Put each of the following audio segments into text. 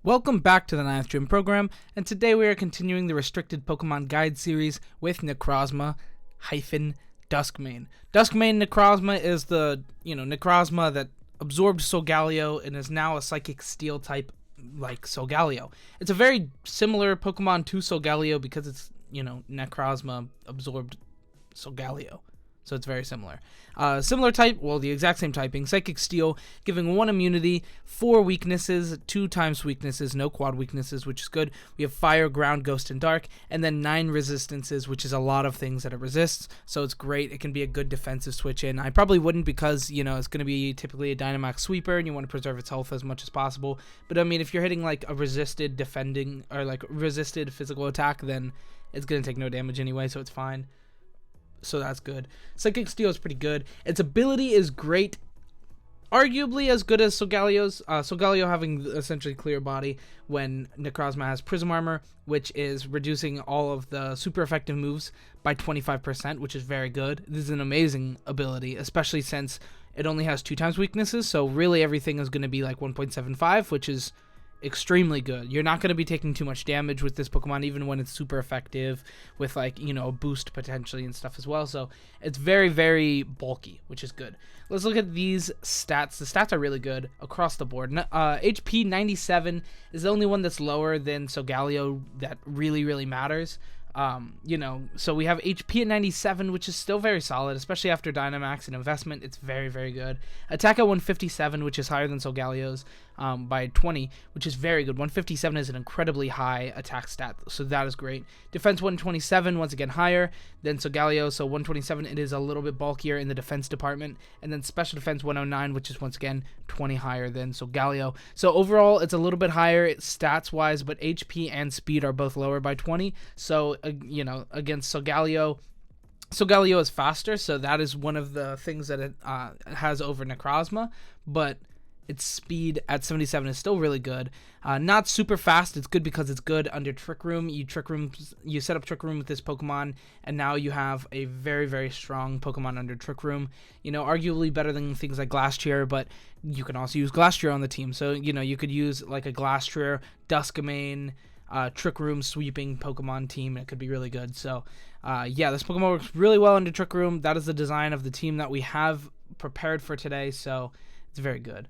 Welcome back to the 9th Gym program, and today we are continuing the restricted Pokemon guide series with Necrozma-Dusk-Mane. Dusk-Mane Necrozma is the, Necrozma that absorbed Solgaleo and is now a Psychic Steel type like Solgaleo. It's a very similar Pokemon to Solgaleo because it's, Necrozma absorbed Solgaleo. So it's very similar. Similar type, well, the exact same typing. Psychic Steel, giving 1 immunity, 4 weaknesses, 2 times weaknesses, no quad weaknesses, which is good. We have Fire, Ground, Ghost, and Dark, and then 9 resistances, which is a lot of things that it resists. So it's great. It can be a good defensive switch in. I probably wouldn't because, it's going to be typically a Dynamax sweeper, and you want to preserve its health as much as possible. But, I mean, if you're hitting, like, a resisted defending, or, like, resisted physical attack, then it's going to take no damage anyway, so it's fine. So that's good. Psychic Steel is pretty good. Its ability is great, arguably as good as Solgaleo's. Solgaleo having essentially clear body when Necrozma has Prism Armor, which is reducing all of the super effective moves by 25%, which is very good. This is an amazing ability, especially since it only has 2 times weaknesses, so really everything is going to be like 1.75, which is extremely good. You're not going to be taking too much damage with this Pokemon, even when it's super effective with, like, a boost potentially and stuff as well. So it's very, very bulky, which is good. Let's look at these stats. The stats are really good across the board. HP 97 is the only one that's lower than Solgaleo that really, really matters. So we have HP at 97, which is still very solid, especially after Dynamax and investment. It's very, very good. Attack at 157, which is higher than Solgaleo's by 20, which is very good. 157 is an incredibly high attack stat, so that is great. Defense 127, once again higher than Solgaleo, so 127, it is a little bit bulkier in the defense department. And then special defense 109, which is once again 20 higher than Solgaleo. So overall, it's a little bit higher stats-wise, but HP and speed are both lower by 20. So, against Solgaleo, Solgaleo is faster, so that is one of the things that it has over Necrozma, but its speed at 77 is still really good. Not super fast. It's good because it's good under Trick Room. You set up Trick Room with this Pokemon, and now you have a very, very strong Pokemon under Trick Room. Arguably better than things like Glastrier, but you can also use Glastrier on the team. So, you could use like a Glastrier, Dusk-Mane, Trick Room sweeping Pokemon team. It could be really good. So, this Pokemon works really well under Trick Room. That is the design of the team that we have prepared for today, so it's very good.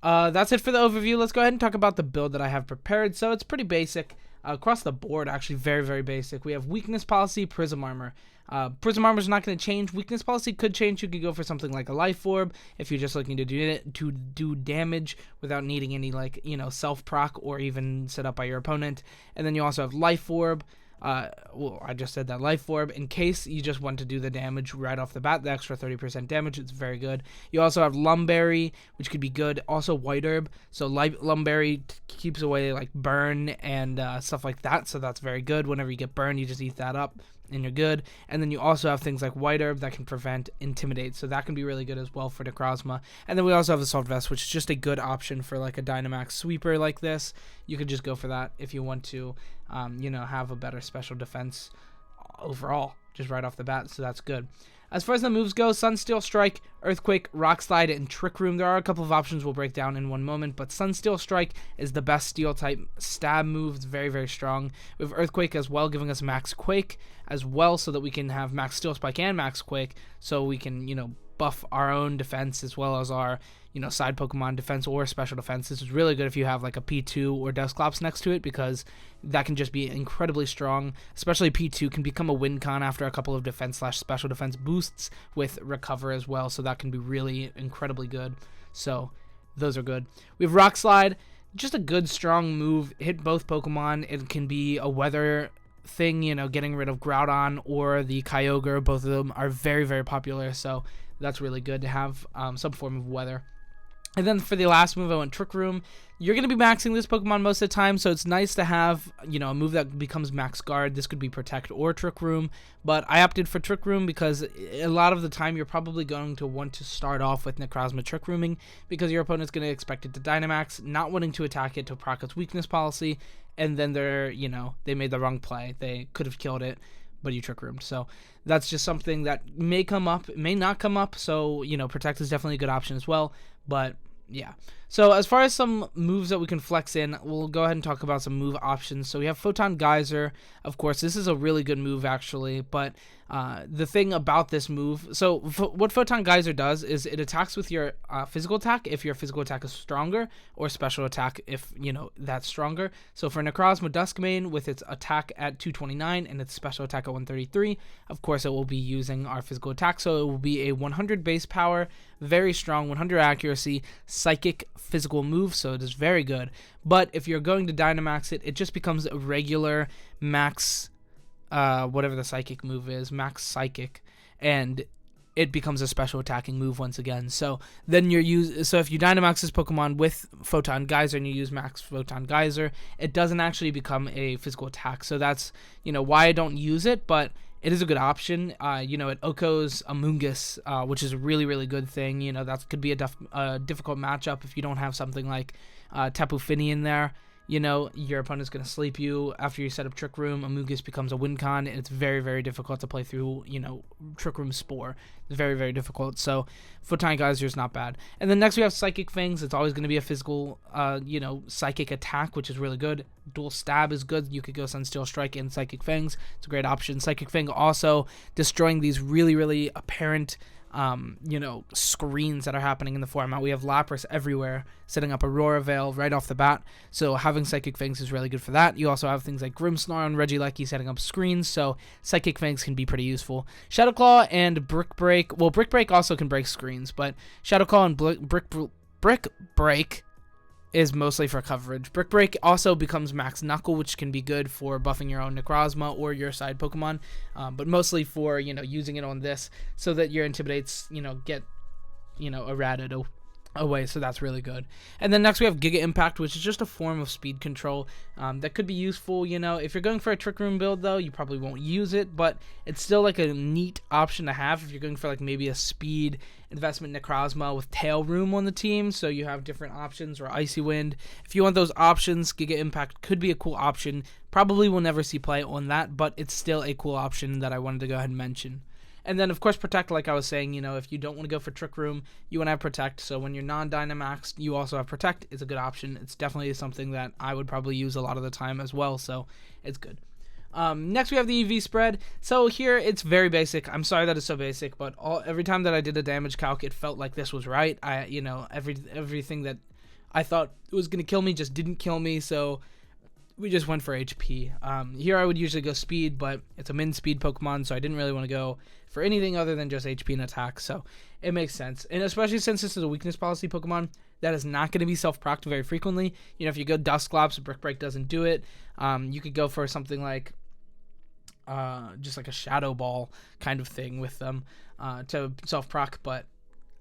That's it for the overview. Let's go ahead and talk about the build that I have prepared. So it's pretty basic across the board, actually very, very basic. We have Weakness Policy, Prism Armor. Prism Armor is not going to change. Weakness Policy could change. You could go for something like a Life Orb if you're just looking to do damage without needing any, self proc or even set up by your opponent. And then you also have Life Orb. I just said that Life Orb in case you just want to do the damage right off the bat, the extra 30% damage. It's very good. You also have Lumberry, which could be good. Also White Herb, so Lumberry keeps away like burn and stuff like that, so that's very good. Whenever you get burned, you just eat that up and you're good. And then you also have things like White Herb that can prevent Intimidate, so that can be really good as well for Necrozma. And then we also have Assault Vest, which is just a good option for like a Dynamax sweeper like this. You could just go for that if you want to have a better special defense overall, just right off the bat, so that's good. As far as the moves go, Sunsteel Strike, Earthquake, Rock Slide, and Trick Room. There are a couple of options we'll break down in one moment, but Sunsteel Strike is the best steel type stab move. It's very, very strong. We have Earthquake as well, giving us Max Quake as well, so that we can have Max Steel Spike and Max Quake, so we can, buff our own defense as well as our, side Pokemon defense or special defense. This is really good if you have like a P2 or Dusclops next to it, because that can just be incredibly strong. Especially P2 can become a win con after a couple of defense/special defense boosts with Recover as well, so that can be really incredibly good. So those are good. We have Rock Slide, just a good strong move. Hit both Pokemon. It can be a weather thing, getting rid of Groudon or the Kyogre. Both of them are very, very popular, so that's really good to have some form of weather. And then for the last move, I went Trick Room. You're going to be maxing this Pokemon most of the time, so it's nice to have, a move that becomes Max Guard. This could be Protect or Trick Room, but I opted for Trick Room because a lot of the time you're probably going to want to start off with Necrozma Trick Rooming, because your opponent's going to expect it to Dynamax, not wanting to attack it to proc its Weakness Policy, and then they made the wrong play. They could have killed it, but you Trick Roomed. So that's just something that may come up, may not come up, so, Protect is definitely a good option as well, but yeah. So as far as some moves that we can flex in, we'll go ahead and talk about some move options. So we have Photon Geyser. Of course, this is a really good move actually, but the thing about this move, so what Photon Geyser does is it attacks with your physical attack if your physical attack is stronger, or special attack if, you know, that's stronger. So for Necrozma-Dusk-Mane, with its attack at 229 and its special attack at 133, of course it will be using our physical attack, so it will be a 100 base power, very strong, 100 accuracy, psychic physical move, so it is very good. But if you're going to Dynamax it, it just becomes a regular max, whatever the psychic move is, max psychic, and it becomes a special attacking move once again. So then so if you Dynamax this Pokemon with Photon Geyser and you use max Photon Geyser, it doesn't actually become a physical attack. So that's, you know, why I don't use it, but it is a good option. You know, it Oko's Amoonguss, which is a really, really good thing. You know, that could be a difficult matchup if you don't have something like Tapu Fini in there. You know, your opponent's going to sleep you after you set up Trick Room. Amoonguss becomes a win con, and it's very, very difficult to play through, you know, Trick Room Spore. It's very, very difficult. So, Photon Geyser is not bad. And then next we have Psychic Fangs. It's always going to be a physical, you know, psychic attack, which is really good. Dual Stab is good. You could go Sunsteel Strike and Psychic Fangs. It's a great option. Psychic Fang also destroying these really, really apparent, you know, screens that are happening in the format. We have Lapras everywhere, setting up Aurora Veil right off the bat, so having Psychic Fangs is really good for that. You also have things like Grimmsnarl and Regieleki setting up screens, so Psychic Fangs can be pretty useful. Shadow Claw and Brick Break, well, Brick Break also can break screens, but Shadow Claw and Brick Break is mostly for coverage. Brick Break also becomes Max Knuckle, which can be good for buffing your own Necrozma or your side Pokemon, but mostly for, you know, using it on this so that your Intimidates, you know, get, you know, errated away, so that's really good. And then next we have Giga Impact, which is just a form of speed control that could be useful. You know, if you're going for a Trick Room build though, you probably won't use it, but it's still like a neat option to have if you're going for like maybe a speed investment Necrozma with Tail Room on the team, so you have different options, or Icy Wind. If you want those options, Giga Impact could be a cool option. Probably will never see play on that, but it's still a cool option that I wanted to go ahead and mention. And then, of course, Protect, like I was saying, you know, if you don't want to go for Trick Room, you want to have Protect. So when you're non-Dynamaxed, you also have Protect. It's a good option. It's definitely something that I would probably use a lot of the time as well, so it's good. Next, we have the EV spread. So here, it's very basic. I'm sorry that it's so basic, but every time that I did a damage calc, it felt like this was right. You know, everything that I thought was going to kill me just didn't kill me, so we just went for HP. Here I would usually go speed, but it's a min speed Pokemon, so I didn't really want to go for anything other than just HP and attack, so it makes sense. And especially since this is a weakness policy Pokemon, that is not going to be self-procced very frequently. You know, if you go Dusclops, Brick Break doesn't do it. You could go for something like just like a Shadow Ball kind of thing with them to self-proc, but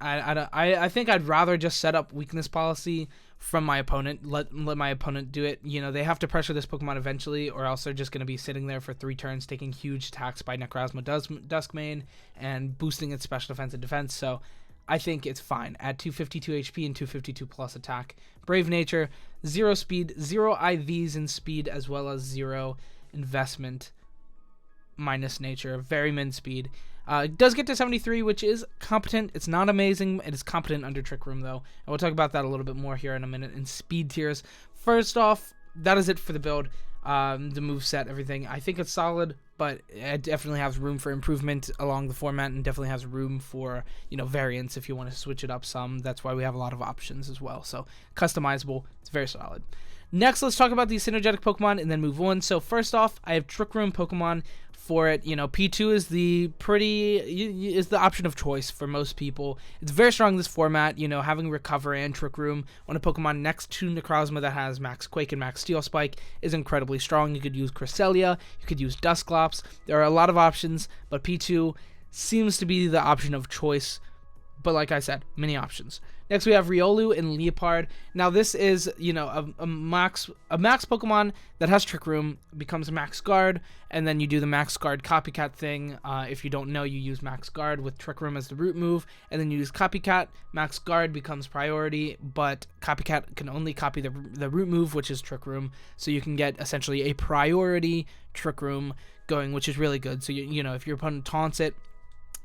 I think I'd rather just set up weakness policy from my opponent, let my opponent do it. You know, they have to pressure this Pokemon eventually, or else they're just going to be sitting there for 3 turns taking huge attacks by Necrozma-Dusk-Mane and boosting its special defense and defense, so I think it's fine at 252 HP and 252 plus attack. Brave Nature, 0 speed, 0 IVs in speed, as well as 0 investment minus nature, very min speed. It does get to 73, which is competent. It's not amazing. It is competent under Trick Room, though. And we'll talk about that a little bit more here in a minute in speed tiers. First off, that is it for the build. The moveset, everything. I think it's solid, but it definitely has room for improvement along the format, and definitely has room for, you know, variance if you want to switch it up some. That's why we have a lot of options as well. So customizable. It's very solid. Next, let's talk about the synergetic Pokemon and then move on. So first off, I have Trick Room Pokemon for it. You know, P2 is the option of choice for most people. It's very strong in this format. You know, having Recover and Trick Room on a Pokemon next to Necrozma that has Max Quake and Max Steel Spike is incredibly strong. You could use Cresselia, you could use Dusclops. There are a lot of options, but P2 seems to be the option of choice. But like I said, many options. Next, we have Riolu and Leopard. Now, this is, you know, a max Pokemon that has Trick Room, becomes a Max Guard, and then you do the Max Guard Copycat thing. If you don't know, you use Max Guard with Trick Room as the root move, and then you use Copycat. Max Guard becomes priority, but Copycat can only copy the root move, which is Trick Room, so you can get essentially a priority Trick Room going, which is really good. So, you know, if your opponent taunts it,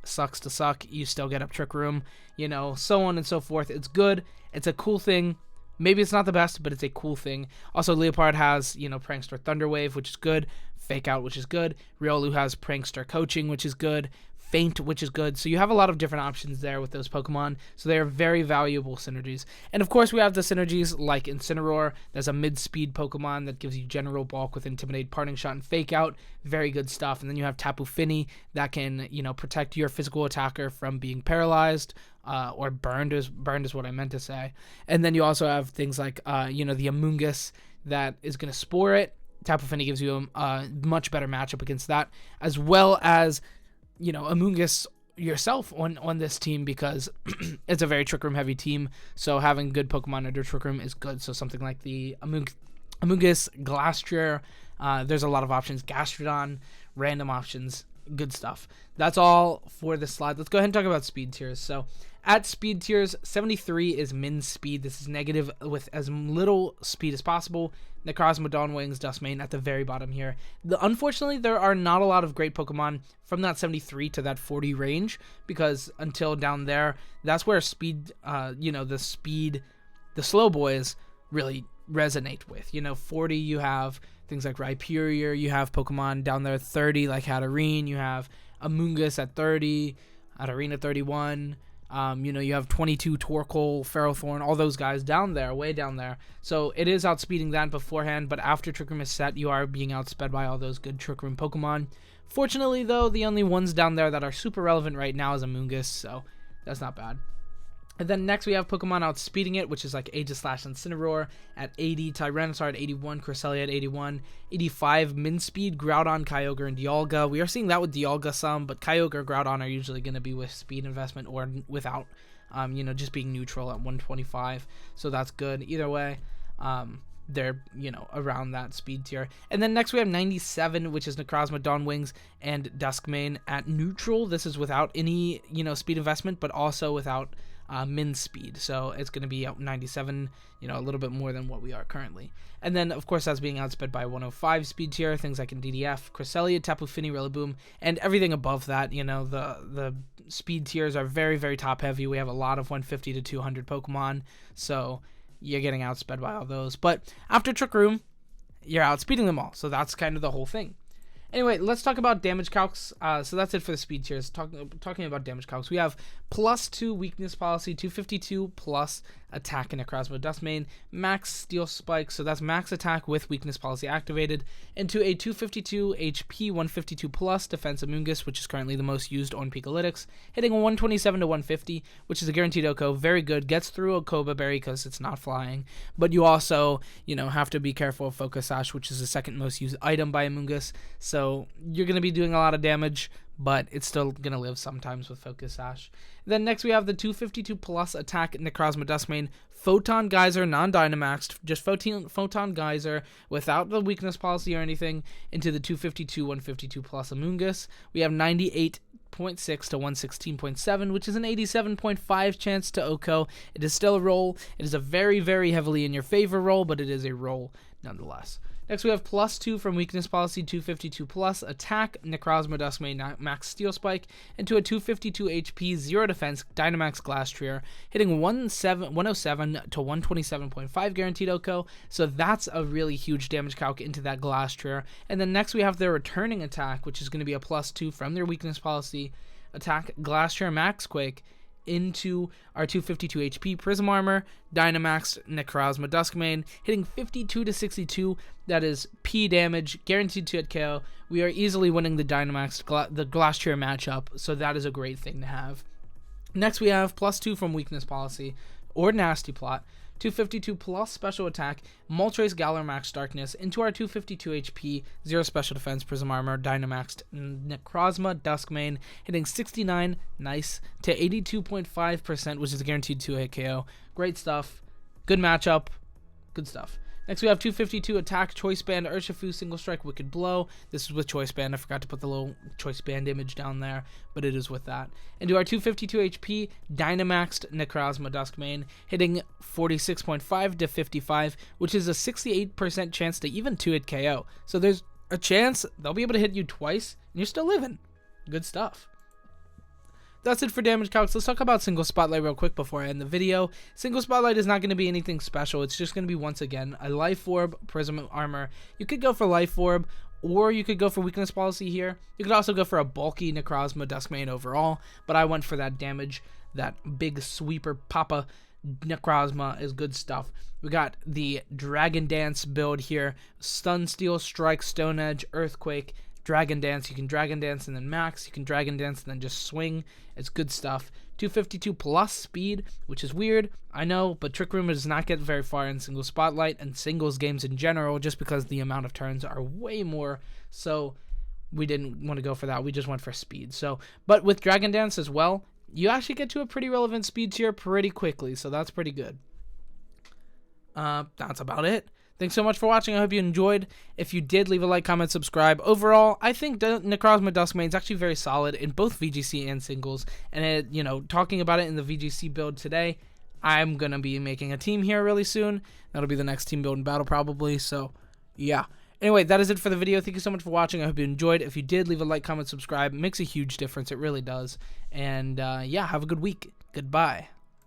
sucks to suck, you still get up Trick Room, you know, so on and so forth. It's good. It's a cool thing. Maybe it's not the best, but it's a cool thing. Also, Leopard has, Prankster Thunderwave, which is good. Fake Out, which is good. Riolu has Prankster Coaching, which is good. Faint, which is good. So you have a lot of different options there with those Pokemon. So they are very valuable synergies. And of course, we have the synergies like Incineroar. There's a mid-speed Pokemon that gives you General Bulk with Intimidate, Parting Shot, and Fake Out. Very good stuff. And then you have Tapu Fini that can, protect your physical attacker from being paralyzed. Or burned is what I meant to say. And then you also have things like, the Amoonguss that is going to Spore it. Tapu Fini gives you a much better matchup against that, as well as, Amoonguss yourself on this team, because it's a very Trick Room heavy team. So having good Pokemon under Trick Room is good. So something like the Amoonguss, Glastrier, there's a lot of options. Gastrodon, random options, good stuff. That's all for this slide. Let's go ahead and talk about speed tiers. So at speed tiers, 73 is min speed. This is negative with as little speed as possible. Necrozma-Dusk-Mane at the very bottom here. Unfortunately, there are not a lot of great Pokemon from that 73 to that 40 range, because until down there, that's where speed, the slow boys really resonate with. 40, you have things like Rhyperior, you have Pokemon down there 30 like Hatterene, you have Amoonguss at 30, Hatterene at 31. You have 22 Torkoal, Ferrothorn, all those guys down there, way down there. So it is outspeeding that beforehand, but after Trick Room is set, you are being outsped by all those good Trick Room Pokemon. Fortunately, though, the only ones down there that are super relevant right now is Amoonguss, so that's not bad. And then next we have Pokemon outspeeding it, which is like Aegislash and Incineroar at 80, Tyranitar at 81, Cresselia at 81, 85 min speed, Groudon, Kyogre, and Dialga. We are seeing that with Dialga some, but Kyogre, Groudon are usually going to be with speed investment or without, just being neutral at 125. So that's good. Either way, they're, around that speed tier. And then next we have 97, which is Necrozma, Dawnwings, and Duskmane at neutral. This is without any, speed investment, but also without min speed, so it's going to be at 97, a little bit more than what we are currently. And then of course that's being outsped by 105 speed tier, things like in DDF, Cresselia, Tapu Fini, Rillaboom, and everything above that. The speed tiers are very, very top heavy. We have a lot of 150 to 200 Pokemon, so you're getting outsped by all those. But after Trick Room, you're outspeeding them all, so that's kind of the whole thing. Anyway, let's talk about damage calcs. So that's it for the speed tiers. Talking about damage calcs, we have +2 weakness policy, 252 plus attack in Necrozma-Dusk-Mane, max steel spike, so that's max attack with weakness policy activated, into a 252 HP, 152 plus defense Amoonguss, which is currently the most used on Pikalytics, hitting 127 to 150, which is a guaranteed OHKO. Very good. Gets through a Koba Berry because it's not flying, but you also, have to be careful of Focus Sash, which is the second most used item by Amoonguss. So you're going to be doing a lot of damage, but it's still going to live sometimes with Focus Sash. Then next we have the 252 plus attack Necrozma-Dusk-Mane, Photon Geyser, non-Dynamaxed, just Photon Geyser without the weakness policy or anything, into the 252, 152 plus Amoonguss. We have 98.6 to 116.7, which is an 87.5 chance to OHKO. It is still a roll. It is a very, very heavily in your favor roll, but it is a roll nonetheless. Next, we have +2 from weakness policy, 252 plus attack, Necrozma-Dusk-Mane, max steel spike, into a 252 HP, 0 defense, Dynamax Glastrier, hitting 107 to 127.5 guaranteed OHKO. So that's a really huge damage calc into that Glastrier. And then next we have their returning attack, which is going to be a +2 from their weakness policy, attack Glastrier Max Quake, into our 252 HP Prism Armor, Dynamax Necrozma-Dusk-Mane, hitting 52 to 62. That is P damage, guaranteed to hit KO. We are easily winning the Dynamax, the Glastrier matchup, so that is a great thing to have. Next, we have +2 from weakness policy or Nasty Plot, 252 plus special attack, Moltres Galar Max Darkness, into our 252 HP, 0 special defense, Prism Armor, Dynamaxed Necrozma-Dusk-Mane, hitting 69, nice, to 82.5%, which is guaranteed to hit KO. Great stuff. Good matchup. Good stuff. Next, we have 252 attack, Choice Band, Urshifu, Single Strike, Wicked Blow. This is with Choice Band. I forgot to put the little Choice Band image down there, but it is with that. Into our 252 HP, Dynamaxed Necrozma-Dusk-Mane, hitting 46.5 to 55, which is a 68% chance to even 2-hit KO. So there's a chance they'll be able to hit you twice, and you're still living. Good stuff. that's it for damage calcs. Let's talk about single spotlight real quick before I end the video. Single spotlight is not going to be anything special. It's just going to be, once again, a life orb, prism armor. You could go for life orb, or you could go for weakness policy here. You could also go for a bulky Necrozma-Dusk-Mane overall, but I went for that damage, that big sweeper Papa Necrozma is good stuff. We got the Dragon Dance build here. Sunsteel Strike, Stone Edge, Earthquake, Dragon Dance. You can Dragon Dance and then max. You can Dragon Dance and then just swing. It's good stuff. 252 plus speed, which is weird, I know, but Trick Room does not get very far in single spotlight and singles games in general, just because the amount of turns are way more. So we didn't want to go for that. We just went for speed. So, but with Dragon Dance as well, you actually get to a pretty relevant speed tier pretty quickly, so that's pretty good. That's about it. Thanks so much for watching. I hope you enjoyed. If you did, leave a like, comment, subscribe. Overall, I think Necrozma-Dusk-Mane is actually very solid in both VGC and singles. And talking about it in the VGC build today, I'm gonna be making a team here really soon. That'll be the next team build in battle probably. So, yeah. Anyway, that is it for the video. Thank you so much for watching. I hope you enjoyed. If you did, leave a like, comment, subscribe. It makes a huge difference. It really does. And yeah, have a good week. Goodbye.